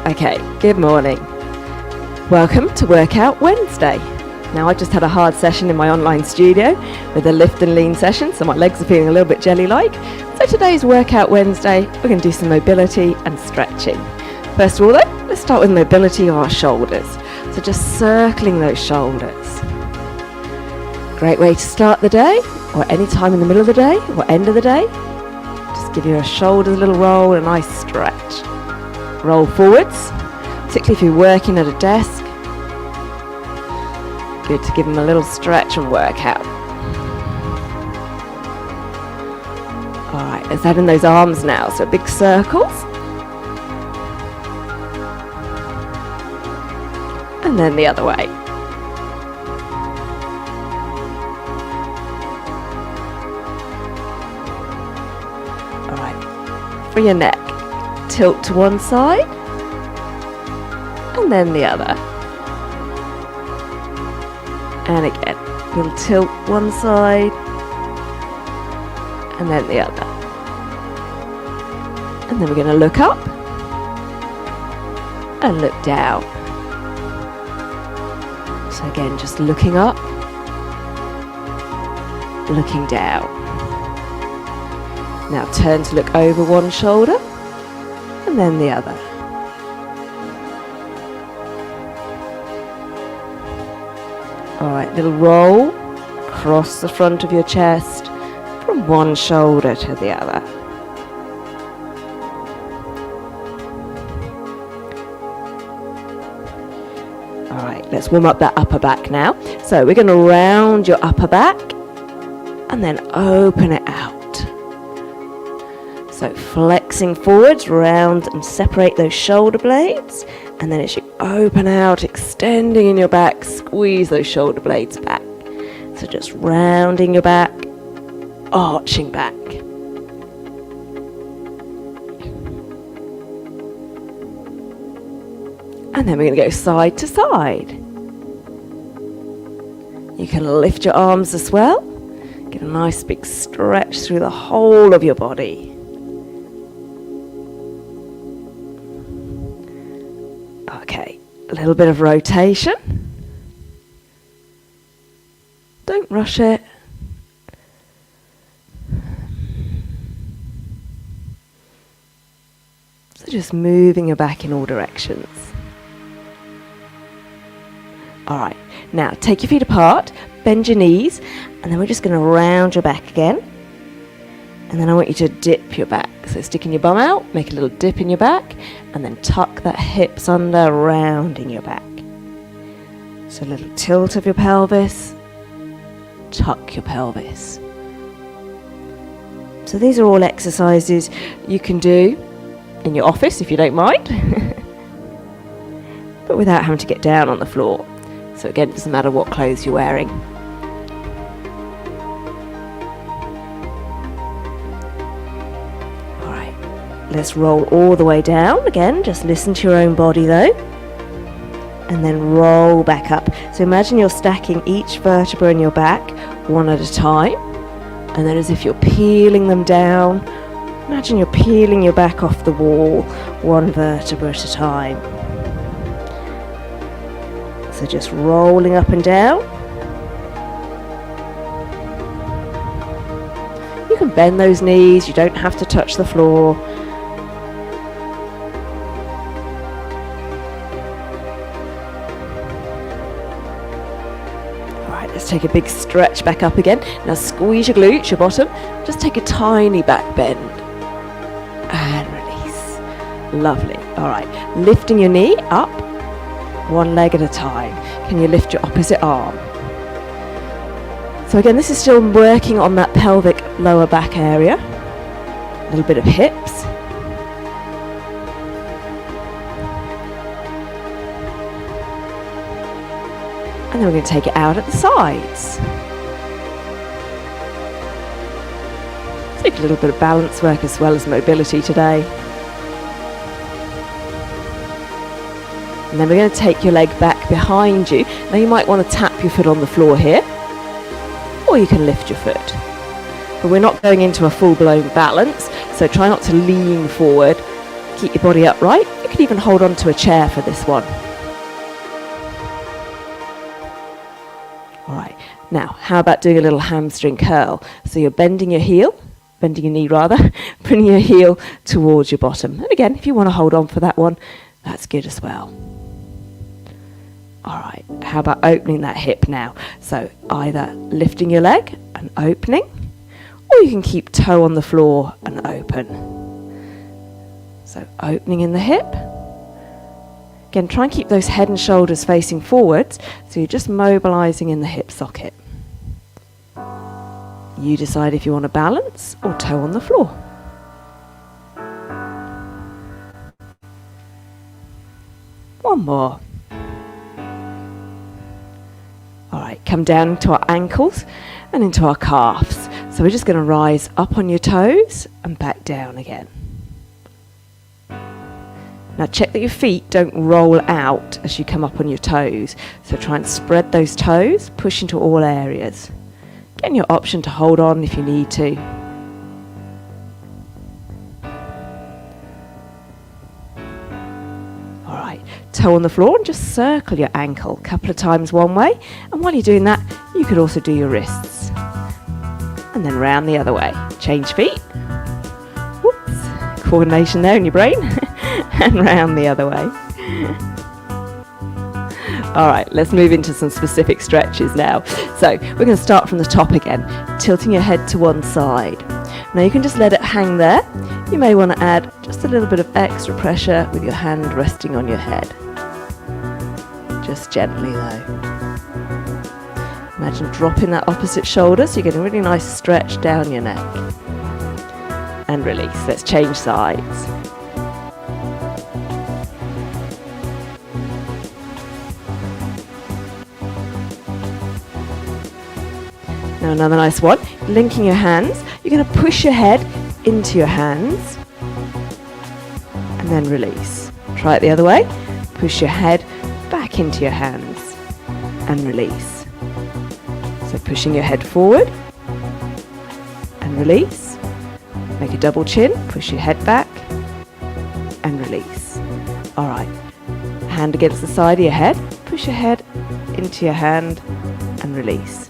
Okay, good morning. Welcome to Workout Wednesday. Now, I just had a hard session in my online studio with a lift and lean session, so my legs are feeling a little bit jelly-like. So today's Workout Wednesday, we're going to do some mobility and stretching. First of all though, let's start with mobility of our shoulders. So just circling those shoulders. Great way to start the day, or any time in the middle of the day, or end of the day. Just give your shoulders a little roll, a nice stretch. Roll forwards, particularly if you're working at a desk. Good to give them a little stretch and work out. Alright, let's add in those arms now, so big circles. And then the other way. Alright, for your neck, tilt to one side and then the other. And again, we'll tilt one side and then the other. And then we're going to look up and look down. So again, just looking up, looking down. Now turn to look over one shoulder and then the other. Alright, little roll across the front of your chest from one shoulder to the other. Alright, let's warm up that upper back now. So we're going to round your upper back and then open it out. So flexing forwards, round and separate those shoulder blades. And then as you open out, extending in your back, squeeze those shoulder blades back. So just rounding your back, arching back. And then we're going to go side to side. You can lift your arms as well. Get a nice big stretch through the whole of your body. Okay, a little bit of rotation. Don't rush it. So just moving your back in all directions. Alright, now take your feet apart, bend your knees, and then we're just going to round your back again. And then I want you to dip your back. So sticking your bum out, make a little dip in your back, and then tuck that hips under, rounding your back. So a little tilt of your pelvis, tuck your pelvis. So these are all exercises you can do in your office if you don't mind, but without having to get down on the floor. So again, it doesn't matter what clothes you're wearing. Let's roll all the way down. Again, just listen to your own body though. And then roll back up. So imagine you're stacking each vertebra in your back one at a time. And then as if you're peeling them down, imagine you're peeling your back off the wall one vertebra at a time. So just rolling up and down. You can bend those knees, you don't have to touch the floor. Let's take a big stretch back up again. Now squeeze your glutes, your bottom. Just take a tiny back bend. And release. Lovely. Alright, lifting your knee up, one leg at a time. Can you lift your opposite arm? So again, this is still working on that pelvic lower back area. A little bit of hips. And then we're going to take it out at the sides. Take a little bit of balance work as well as mobility today. And then we're going to take your leg back behind you. Now you might want to tap your foot on the floor here, or you can lift your foot. But we're not going into a full-blown balance, so try not to lean forward Keep your body upright. You can even hold on to a chair for this one. All right, now how about doing a little hamstring curl? So you're bending your knee rather, bringing your heel towards your bottom. And again, if you want to hold on for that one, that's good as well. All right, how about opening that hip now? So either lifting your leg and opening, or you can keep toe on the floor and open. So opening in the hip. Again, try and keep those head and shoulders facing forwards, so you're just mobilizing in the hip socket. You decide if you want to balance or toe on the floor. One more. All right, come down into our ankles and into our calves. So we're just going to rise up on your toes and back down again. Now check that your feet don't roll out as you come up on your toes. So try and spread those toes, push into all areas. Again, your option to hold on if you need to. All right, toe on the floor and just circle your ankle a couple of times one way. And while you're doing that, you could also do your wrists. And then round the other way. Change feet. Whoops, coordination there in your brain. And round the other way. All right, let's move into some specific stretches now. So we're going to start from the top again, tilting your head to one side. Now you can just let it hang there. You may want to add just a little bit of extra pressure with your hand resting on your head. Just gently though. Imagine dropping that opposite shoulder so you get a really nice stretch down your neck. And release. Let's change sides. Now another nice one, linking your hands. You're going to push your head into your hands and then release. Try it the other way. Push your head back into your hands and release. So pushing your head forward and release. Make a double chin, push your head back and release. All right, hand against the side of your head, push your head into your hand and release.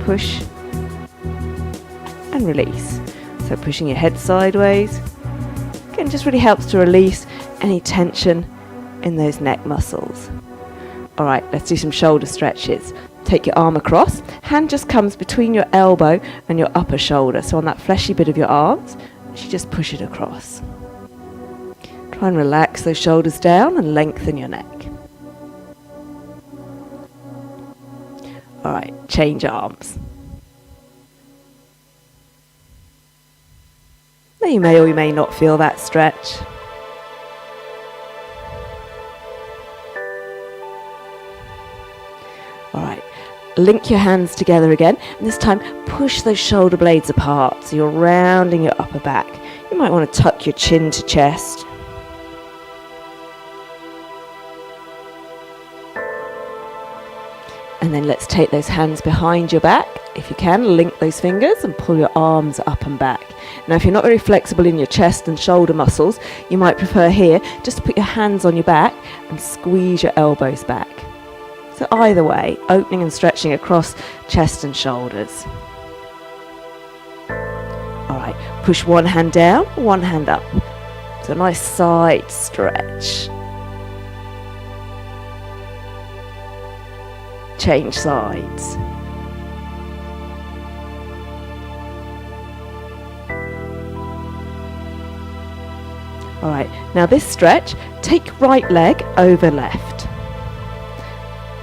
Push and release. So pushing your head sideways. Again, just really helps to release any tension in those neck muscles. All right, let's do some shoulder stretches. Take your arm across. Hand just comes between your elbow and your upper shoulder. So on that fleshy bit of your arms, you just push it across. Try and relax those shoulders down and lengthen your neck. All right, change arms. Now you may or you may not feel that stretch. All right, link your hands together again, and this time push those shoulder blades apart so you're rounding your upper back. You might want to tuck your chin to chest. And then let's take those hands behind your back. If you can, link those fingers and pull your arms up and back. Now, if you're not very flexible in your chest and shoulder muscles, you might prefer here just to put your hands on your back and squeeze your elbows back. So either way, opening and stretching across chest and shoulders. All right, push one hand down, one hand up. So a nice side stretch. Change sides. All right, now this stretch, take right leg over left.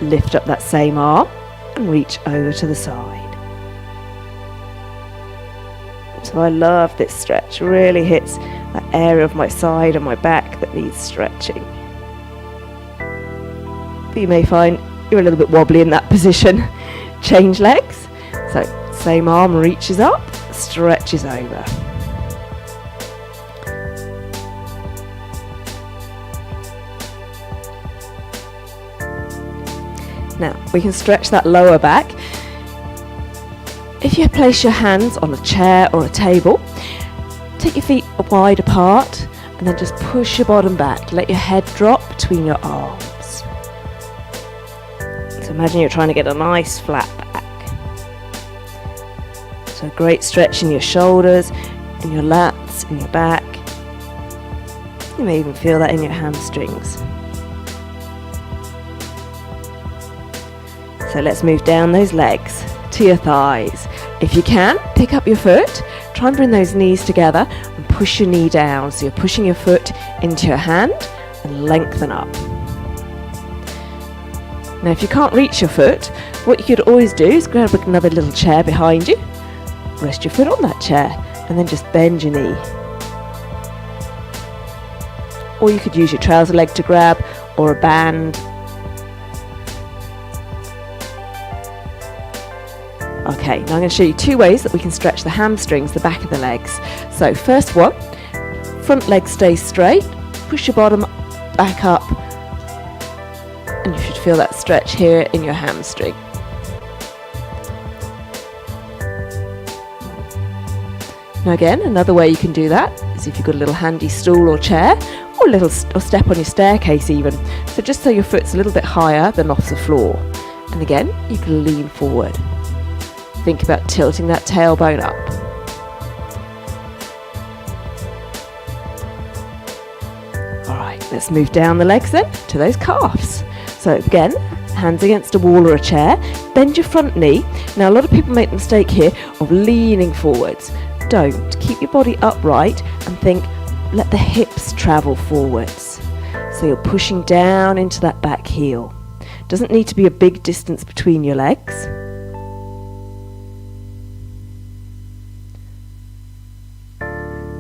Lift up that same arm and reach over to the side. So I love this stretch, really hits that area of my side and my back that needs stretching. But you may find you're a little bit wobbly in that position. Change legs. So same arm reaches up, stretches over. Now we can stretch that lower back. If you place your hands on a chair or a table, take your feet wide apart and then just push your bottom back. Let your head drop between your arms. So imagine you're trying to get a nice flat back. So a great stretch in your shoulders, in your lats, in your back. You may even feel that in your hamstrings. So let's move down those legs to your thighs. If you can, pick up your foot, try and bring those knees together and push your knee down. So you're pushing your foot into your hand and lengthen up. Now if you can't reach your foot, what you could always do is grab another little chair behind you, rest your foot on that chair and then just bend your knee. Or you could use your trouser leg to grab or a band. Okay, now I'm going to show you two ways that we can stretch the hamstrings, the back of the legs. So first one, front leg stays straight, push your bottom back up, and you should feel that stretch here in your hamstring. Now again, another way you can do that is if you've got a little handy stool or chair, or step on your staircase even. So just so your foot's a little bit higher than off the floor. And again, you can lean forward. Think about tilting that tailbone up. Alright, let's move down the legs then to those calves. So again, hands against a wall or a chair, bend your front knee. Now a lot of people make the mistake here of leaning forwards. Don't. Keep your body upright and think, let the hips travel forwards. So you're pushing down into that back heel. Doesn't need to be a big distance between your legs.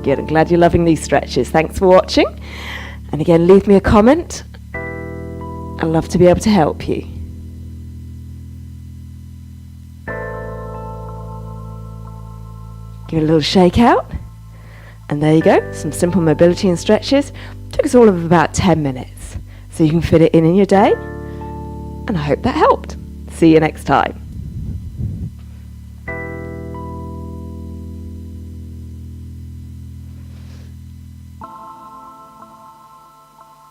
Good, I'm glad you're loving these stretches. Thanks for watching. And again, leave me a comment. I'd love to be able to help you. Give it a little shake out. And there you go, some simple mobility and stretches. Took us all of about 10 minutes. So you can fit it in your day. And I hope that helped. See you next time.